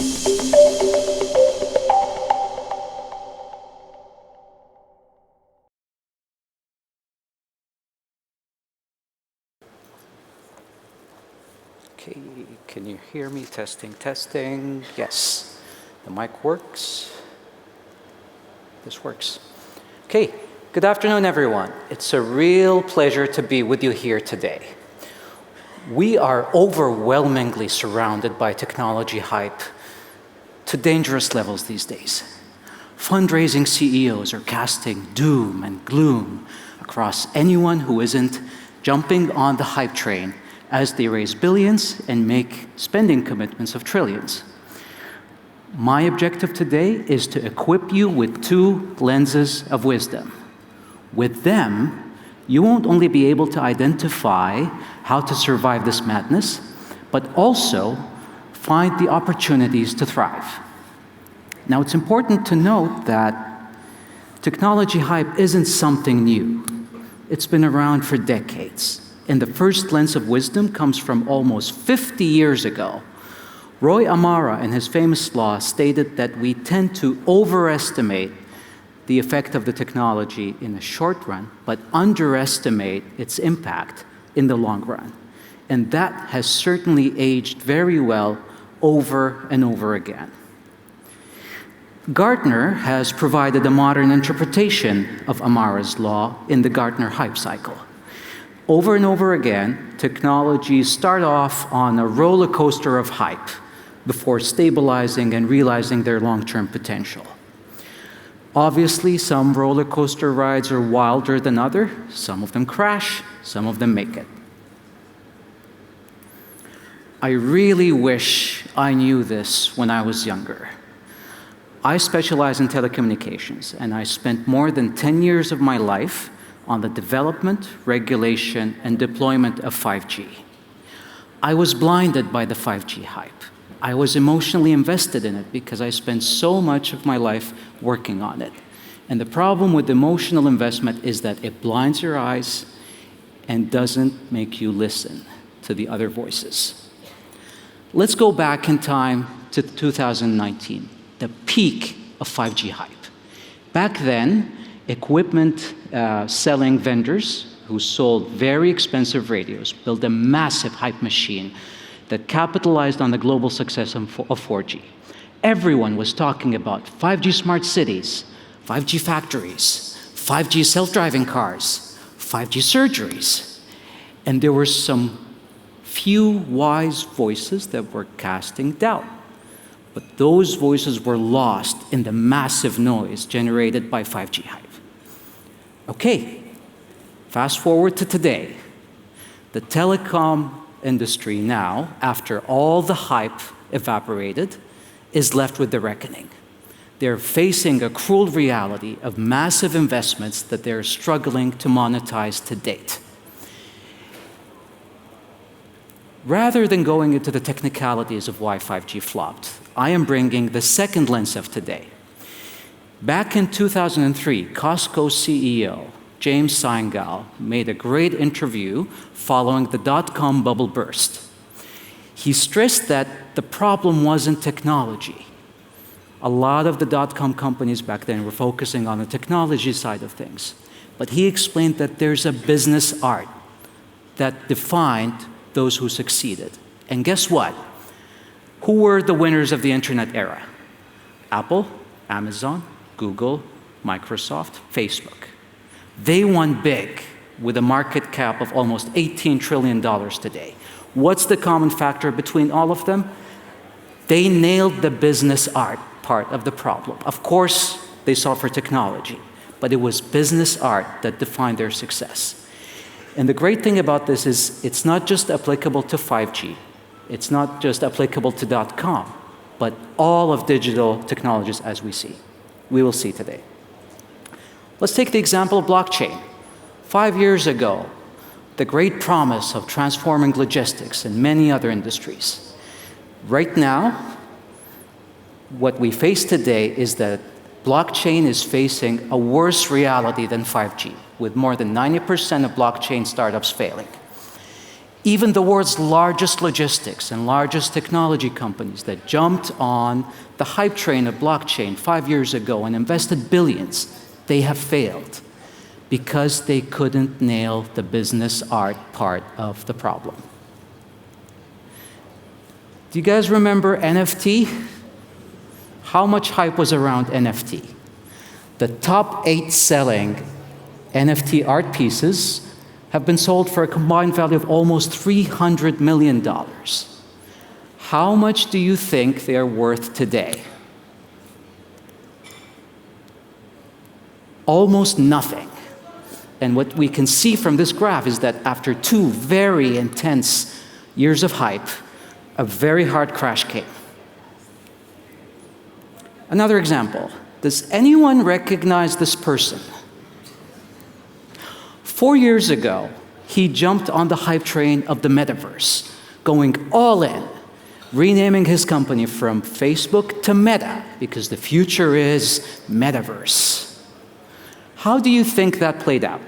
Okay, can you hear me? Testing, testing. Yes, the mic works. This works. Okay, good afternoon, everyone. It's a real pleasure to be with you here today. We are overwhelmingly surrounded by technology hype to dangerous levels these days. Fundraising CEOs are casting doom and gloom across anyone who isn't jumping on the hype train as they raise billions and make spending commitments of trillions. My objective today is to equip you with two lenses of wisdom. With them, you won't only be able to identify how to survive this madness, but also find the opportunities to thrive. Now, it's important to note that technology hype isn't something new. It's been around for decades. And the first lens of wisdom comes from almost 50 years ago. Roy Amara, in his famous law, stated that we tend to overestimate the effect of the technology in the short run, but underestimate its impact in the long run. And that has certainly aged very well over and over again. Gartner has provided a modern interpretation of Amara's law in the Gartner hype cycle. Over and over again, technologies start off on a roller coaster of hype before stabilizing and realizing their long-term potential. Obviously, some roller coaster rides are wilder than others. Some of them crash, some of them make it. I really wish I knew this when I was younger. I specialize in telecommunications, and I spent more than 10 years of my life on the development, regulation, and deployment of 5G. I was blinded by the 5G hype. I was emotionally invested in it because I spent so much of my life working on it. And the problem with emotional investment is that it blinds your eyes and doesn't make you listen to the other voices. Let's go back in time to 2019, the peak of 5G hype. Back then, equipment selling vendors who sold very expensive radios built a massive hype machine that capitalized on the global success of 4G. Everyone was talking about 5G smart cities, 5G factories, 5G self-driving cars, 5G surgeries. And there were some few wise voices that were casting doubt. But those voices were lost in the massive noise generated by 5G hype. Okay, fast forward to today. The telecom industry now, after all the hype evaporated, is left with the reckoning. They're facing a cruel reality of massive investments that they're struggling to monetize to date. Rather than going into the technicalities of why 5G flopped, I am bringing the second lens of today. Back in 2003, Costco CEO James Seingal made a great interview following the dot-com bubble burst. He stressed that the problem wasn't technology. A lot of the dot-com companies back then were focusing on the technology side of things. But he explained that there's a business art that defined those who succeeded. And guess what? Who were the winners of the internet era? Apple, Amazon, Google, Microsoft, Facebook. They won big with a market cap of almost $18 trillion today. What's the common factor between all of them? They nailed the business art part of the problem. Of course, they solved for technology, but it was business art that defined their success. And the great thing about this is it's not just applicable to 5G. It's not just applicable to .com, but all of digital technologies as we will see today. Let's take the example of blockchain. 5 years ago, the great promise of transforming logistics and many other industries. Right now, what we face today is that blockchain is facing a worse reality than 5G, with more than 90% of blockchain startups failing. Even the world's largest logistics and largest technology companies that jumped on the hype train of blockchain 5 years ago and invested billions, they have failed because they couldn't nail the business art part of the problem. Do you guys remember NFT? How much hype was around NFT? The top 8 selling NFT art pieces have been sold for a combined value of almost $300 million. How much do you think they are worth today? Almost nothing. And what we can see from this graph is that after 2 very intense years of hype, a very hard crash came. Another example. Does anyone recognize this person? 4 years ago, he jumped on the hype train of the metaverse, going all in, renaming his company from Facebook to Meta, because the future is metaverse. How do you think that played out?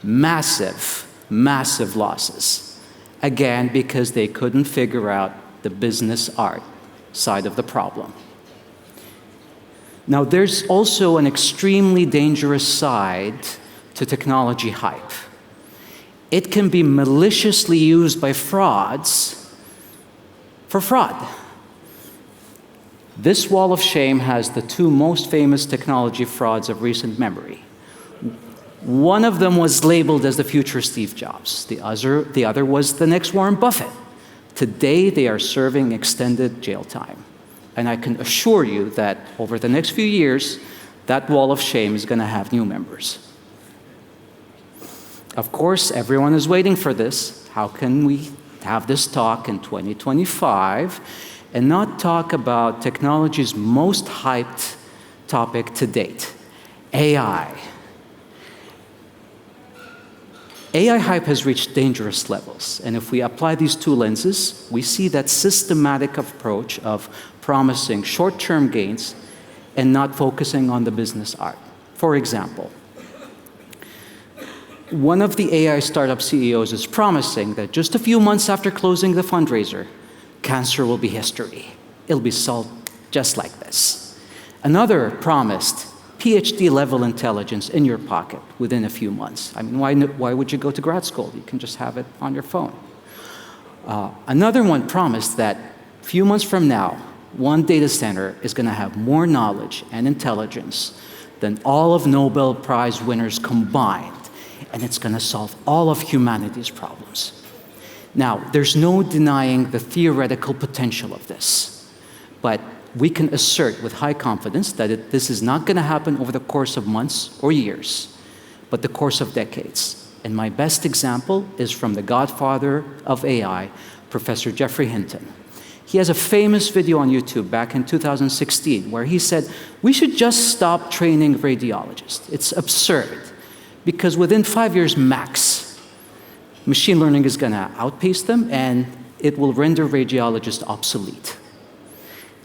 Massive, massive losses. Again, because they couldn't figure out the business art side of the problem. Now, there's also an extremely dangerous side to technology hype. It can be maliciously used by frauds for fraud. This wall of shame has the 2 most famous technology frauds of recent memory. One of them was labeled as the future Steve Jobs. The other was the next Warren Buffett. Today, they are serving extended jail time. And I can assure you that over the next few years, that wall of shame is going to have new members. Of course, everyone is waiting for this. How can we have this talk in 2025 and not talk about technology's most hyped topic to date, AI? AI hype has reached dangerous levels, and if we apply these 2 lenses, we see that systematic approach of promising short-term gains and not focusing on the business art. For example, one of the AI startup CEOs is promising that just a few months after closing the fundraiser, cancer will be history. It'll be solved just like this. Another promised PhD-level intelligence in your pocket within a few months. I mean, why would you go to grad school? You can just have it on your phone. Another one promised that a few months from now, one data center is going to have more knowledge and intelligence than all of Nobel Prize winners combined, and it's going to solve all of humanity's problems. Now, there's no denying the theoretical potential of this, but we can assert with high confidence that this is not going to happen over the course of months or years, but the course of decades. And my best example is from the godfather of AI, Professor Geoffrey Hinton. He has a famous video on YouTube back in 2016 where he said, we should just stop training radiologists. It's absurd, because within 5 years max, machine learning is going to outpace them and it will render radiologists obsolete.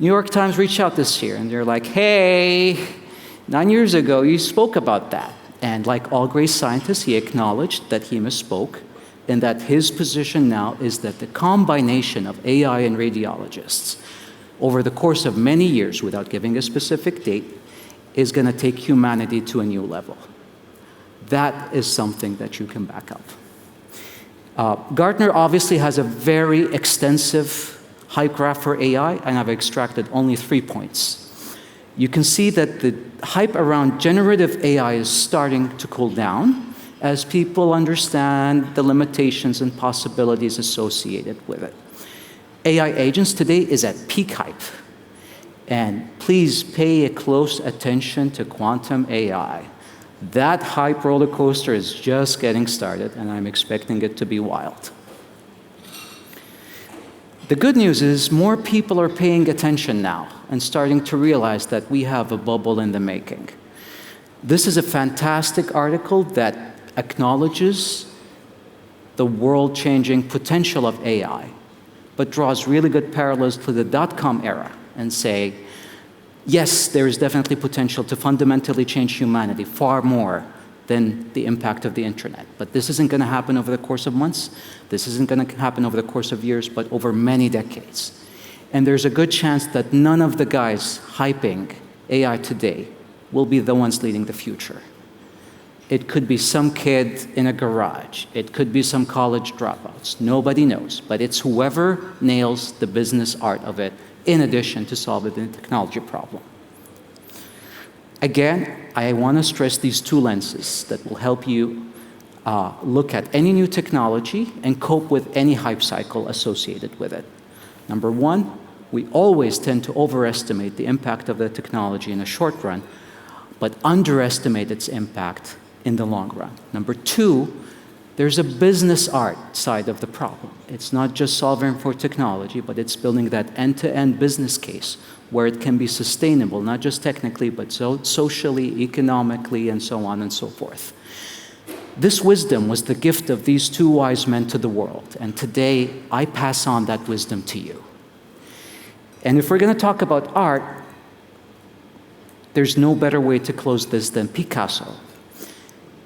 New York Times reached out this year and they're like, hey, 9 years ago you spoke about that. And like all great scientists, he acknowledged that he misspoke and that his position now is that the combination of AI and radiologists over the course of many years, without giving a specific date, is going to take humanity to a new level. That is something that you can back up. Gartner obviously has a very extensive hype graph for AI, and I've extracted only 3 points. You can see that the hype around generative AI is starting to cool down as people understand the limitations and possibilities associated with it. AI agents today is at peak hype. And please pay a close attention to quantum AI. That hype roller coaster is just getting started, and I'm expecting it to be wild. The good news is more people are paying attention now and starting to realize that we have a bubble in the making. This is a fantastic article that acknowledges the world-changing potential of AI, but draws really good parallels to the dot-com era and say, yes, there is definitely potential to fundamentally change humanity far more than the impact of the internet. But this isn't going to happen over the course of months. This isn't going to happen over the course of years, but over many decades. And there's a good chance that none of the guys hyping AI today will be the ones leading the future. It could be some kid in a garage. It could be some college dropouts. Nobody knows. But it's whoever nails the business art of it, in addition to solving the technology problem. Again, I want to stress these two lenses that will help you look at any new technology and cope with any hype cycle associated with it. Number one, we always tend to overestimate the impact of the technology in the short run, but underestimate its impact in the long run. Number two, there's a business art side of the problem. It's not just solving for technology, but it's building that end-to-end business case where it can be sustainable, not just technically, but socially, economically, and so on and so forth. This wisdom was the gift of these two wise men to the world, and today I pass on that wisdom to you. And if we're going to talk about art, there's no better way to close this than Picasso.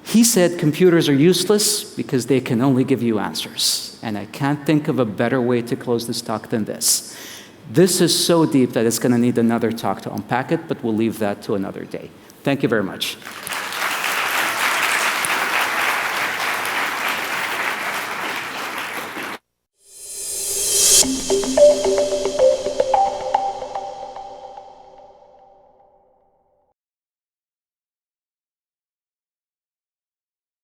He said computers are useless because they can only give you answers. And I can't think of a better way to close this talk than this. This is so deep that it's going to need another talk to unpack it, but we'll leave that to another day. Thank you very much.